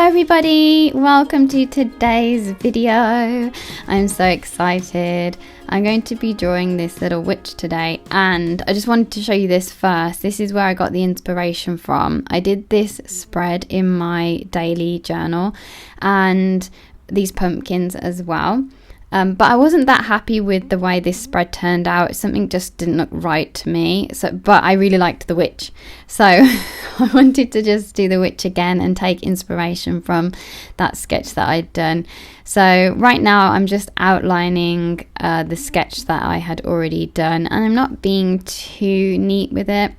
everybody, welcome to today's video. I'm so excited. I'm going to be drawing this little witch today, and I just wanted to show you this first. This is where I got the inspiration from. I did this spread in my daily journal and these pumpkins as well. But I wasn't that happy with the way this spread turned out. Something just didn't look right to me. But I really liked the witch. So I wanted to just do the witch again and take inspiration from that sketch that I'd done. So right now I'm just outlining the sketch that I had already done. And I'm not being too neat with it.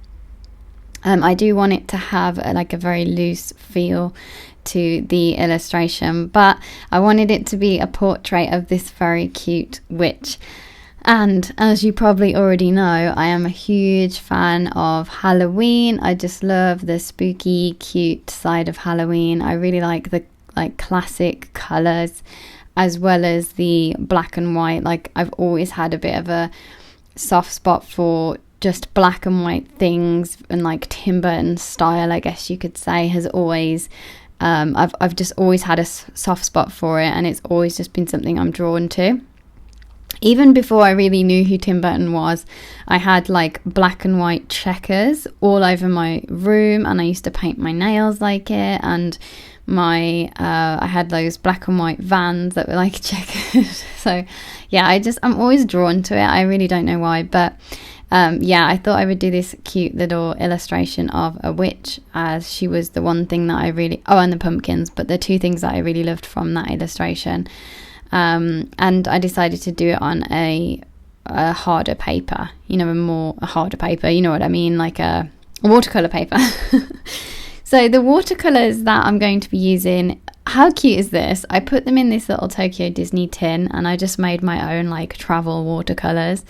I do want it to have a very loose feel to the illustration, but I wanted it to be a portrait of this very cute witch. And as you probably already know, I am a huge fan of Halloween. I just love the spooky, cute side of Halloween. I really like the classic colours as well as the black and white. I've always had a bit of a soft spot for just black and white things, and Tim Burton style, I guess you could say, has always I've just always had a soft spot for it, and it's always just been something I'm drawn to. Even before I really knew who Tim Burton was, I had black and white checkers all over my room, and I used to paint my nails like it, and I had those black and white vans that were checkered. So yeah, I'm always drawn to it. I really don't know why, but I thought I would do this cute little illustration of a witch, as she was the one thing that I really, and the pumpkins, but the two things that I really loved from that illustration. And I decided to do it on a harder paper, a harder paper, you know what I mean, like a watercolor paper. So the watercolors that I'm going to be using, how cute is this? I put them in this little Tokyo Disney tin, and I just made my own travel watercolors.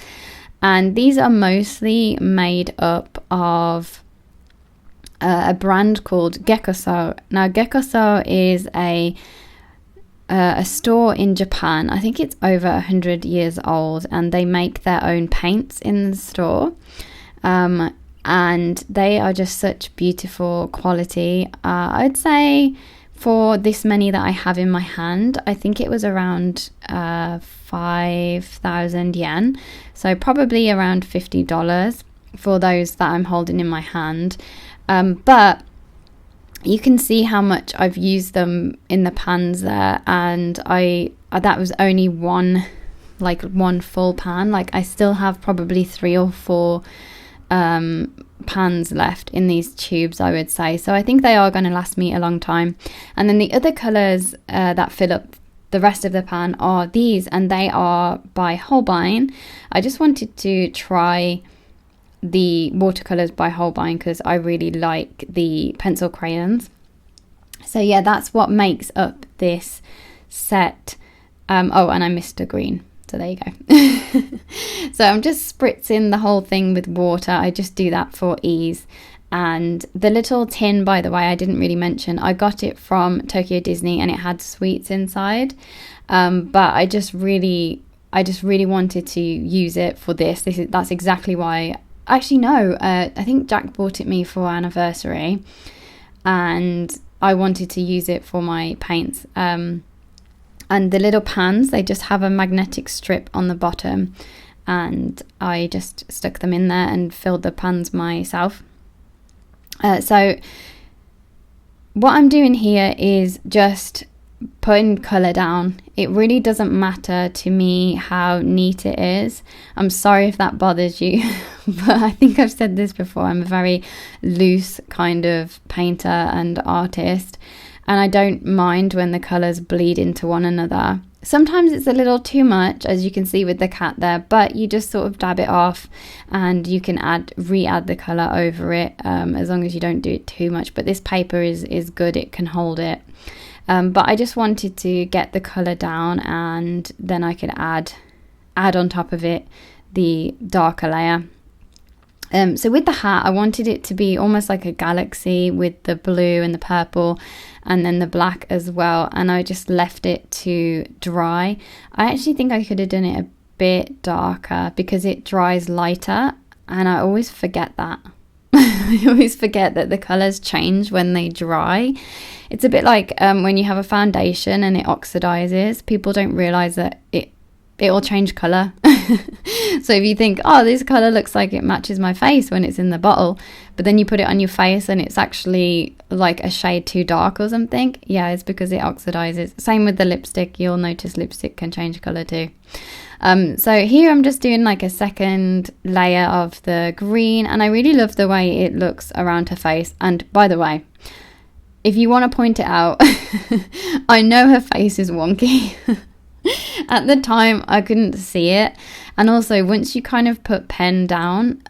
And these are mostly made up of a brand called Gekkoso. Now, Gekkoso is a store in Japan. I think it's over 100 years old, and they make their own paints in the store. And they are just such beautiful quality. I'd say for this many that I have in my hand, I think it was around 5,000 yen. So probably around $50 for those that I'm holding in my hand. But you can see how much I've used them in the pans there, and that was only one full pan. I still have probably 3 or 4 pans left in these tubes, I would say. So I think they are going to last me a long time. And then the other colours that fill up the rest of the pan are these, and they are by Holbein. I just wanted to try the watercolors by Holbein because I really like the pencil crayons. So yeah, that's what makes up this set. And I missed a green, so there you go. So I'm just spritzing the whole thing with water. I just do that for ease. And the little tin, by the way, I didn't really mention, I got it from Tokyo Disney, and it had sweets inside. But I just really wanted to use it for this. That's exactly why. Actually, no, I think Jack bought it me for our anniversary, and I wanted to use it for my paints. And the little pans, they just have a magnetic strip on the bottom, and I just stuck them in there and filled the pans myself. So what I'm doing here is just putting colour down. It really doesn't matter to me how neat it is. I'm sorry if that bothers you, but I think I've said this before. I'm a very loose kind of painter and artist, and I don't mind when the colours bleed into one another. Sometimes it's a little too much, as you can see with the cat there, but you just sort of dab it off, and you can re-add the colour over it, as long as you don't do it too much. But this paper is good, it can hold it. But I just wanted to get the colour down, and then I could add on top of it the darker layer. So with the hat, I wanted it to be almost like a galaxy with the blue and the purple and then the black as well, and I just left it to dry. I actually think I could have done it a bit darker because it dries lighter, and I always forget that. I always forget that the colours change when they dry. It's a bit like when you have a foundation and it oxidizes. People don't realise that it will change colour. So if you think, oh, this colour looks like it matches my face when it's in the bottle, but then you put it on your face and it's actually like a shade too dark or something, yeah, it's because it oxidizes. Same with the lipstick. You'll notice lipstick can change colour too. So here I'm just doing like a second layer of the green, and I really love the way it looks around her face. And by the way, if you want to point it out, I know her face is wonky. At the time I couldn't see it, and also once you kind of put pen down,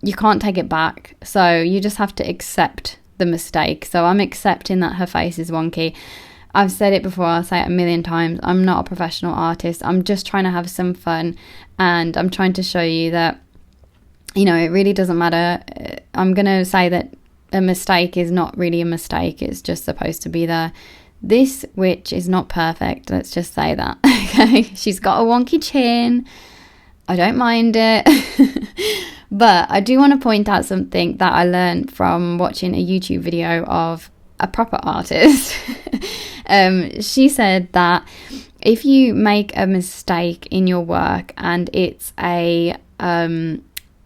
you can't take it back, so you just have to accept the mistake. So I'm accepting that her face is wonky. I've said it before, I'll say it a million times, I'm not a professional artist. I'm just trying to have some fun, and I'm trying to show you that, you know, it really doesn't matter. I'm gonna say that a mistake is not really a mistake, it's just supposed to be there. This witch is not perfect, let's just say that. Okay, she's got a wonky chin, I don't mind it. But I do want to point out something that I learned from watching a YouTube video of a proper artist. She said that if you make a mistake in your work and it's a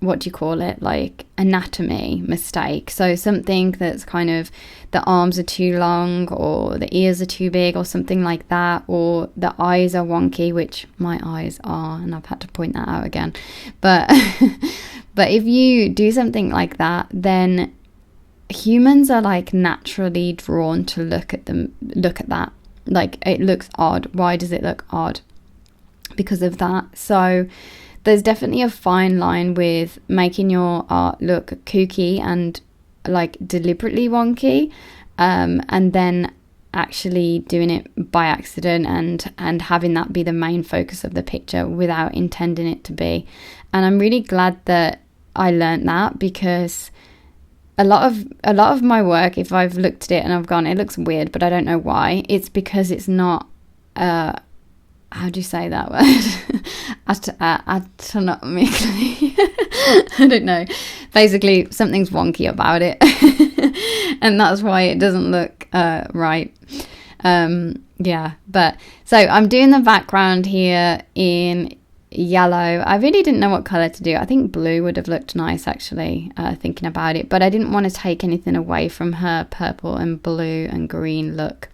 what do you call it, like anatomy mistake, so something that's kind of, the arms are too long or the ears are too big or something like that, or the eyes are wonky, which my eyes are, and I've had to point that out again, but but if you do something like that, then humans are like naturally drawn to look at that, like it looks odd. Why does it look odd? Because of that. So there's definitely a fine line with making your art look kooky and like deliberately wonky, and then actually doing it by accident and having that be the main focus of the picture without intending it to be. And I'm really glad that I learned that, because a lot of my work, if I've looked at it and I've gone, it looks weird, but I don't know why, it's because it's not how do you say that word? Anatomically. I don't know. Basically, something's wonky about it. And that's why it doesn't look right. Yeah, but so I'm doing the background here in yellow. I really didn't know what colour to do. I think blue would have looked nice, actually, thinking about it. But I didn't want to take anything away from her purple and blue and green look.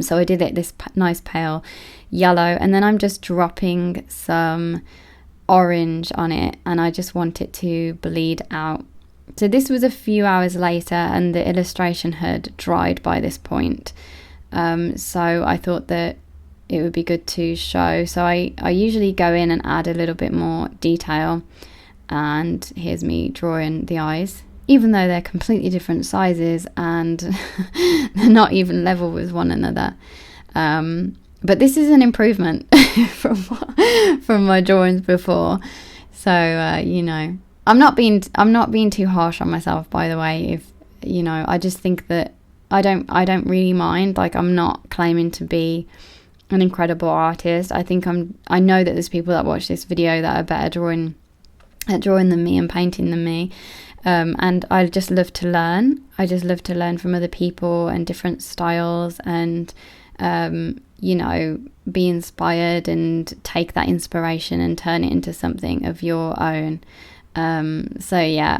So I did it this nice pale yellow, and then I'm just dropping some orange on it, and I just want it to bleed out. So this was a few hours later, and the illustration had dried by this point. So I thought that it would be good to show. So I usually go in and add a little bit more detail, and here's me drawing the eyes, even though they're completely different sizes and they're not even level with one another. But this is an improvement from my drawings before. So you know, I'm not being too harsh on myself, by the way. If you know, I just think that I don't really mind. Like, I'm not claiming to be an incredible artist. I know that there's people that watch this video that are better at drawing than me and painting than me. And I just love to learn. I just love to learn from other people and different styles, and you know, be inspired and take that inspiration and turn it into something of your own. So yeah,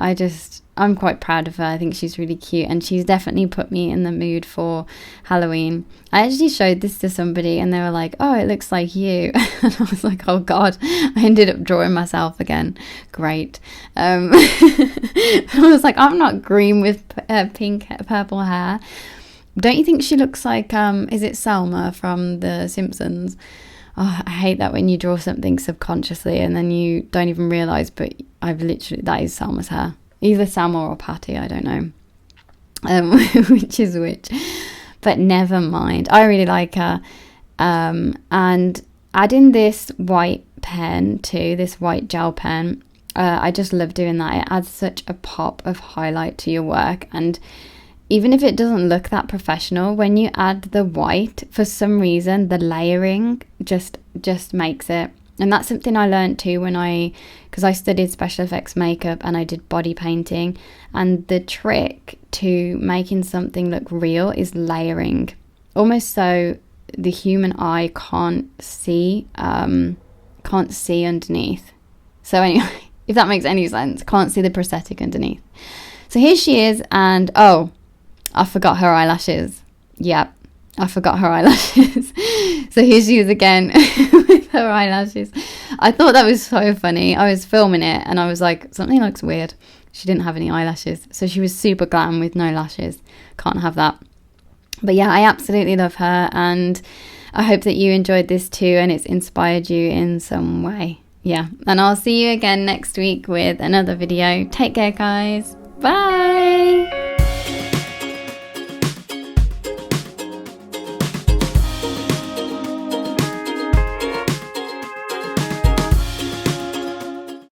I'm quite proud of her. I think she's really cute, and she's definitely put me in the mood for Halloween. I actually showed this to somebody and they were like, oh, it looks like you. And I was like, oh god, I ended up drawing myself again. Great. I was like, I'm not green with purple hair. Don't you think she looks like is it Selma from The Simpsons? Oh, I hate that when you draw something subconsciously and then you don't even realise, but that is Selma's hair. Either Selma or Patty, I don't know which is which, but never mind. I really like her. And adding this white pen too, this white gel pen, I just love doing that. It adds such a pop of highlight to your work, and even if it doesn't look that professional, when you add the white, for some reason the layering just makes it And that's something I learned too because I studied special effects makeup and I did body painting. And the trick to making something look real is layering, almost so the human eye can't see underneath. So anyway, if that makes any sense, can't see the prosthetic underneath. So here she is, and oh, I forgot her eyelashes. Yep, I forgot her eyelashes. So here she is again with her eyelashes. I thought that was so funny. I was filming it and I was like, something looks weird. She didn't have any eyelashes. So she was super glam with no lashes. Can't have that. But yeah, I absolutely love her, and I hope that you enjoyed this too and it's inspired you in some way. Yeah, and I'll see you again next week with another video. Take care, guys. Bye.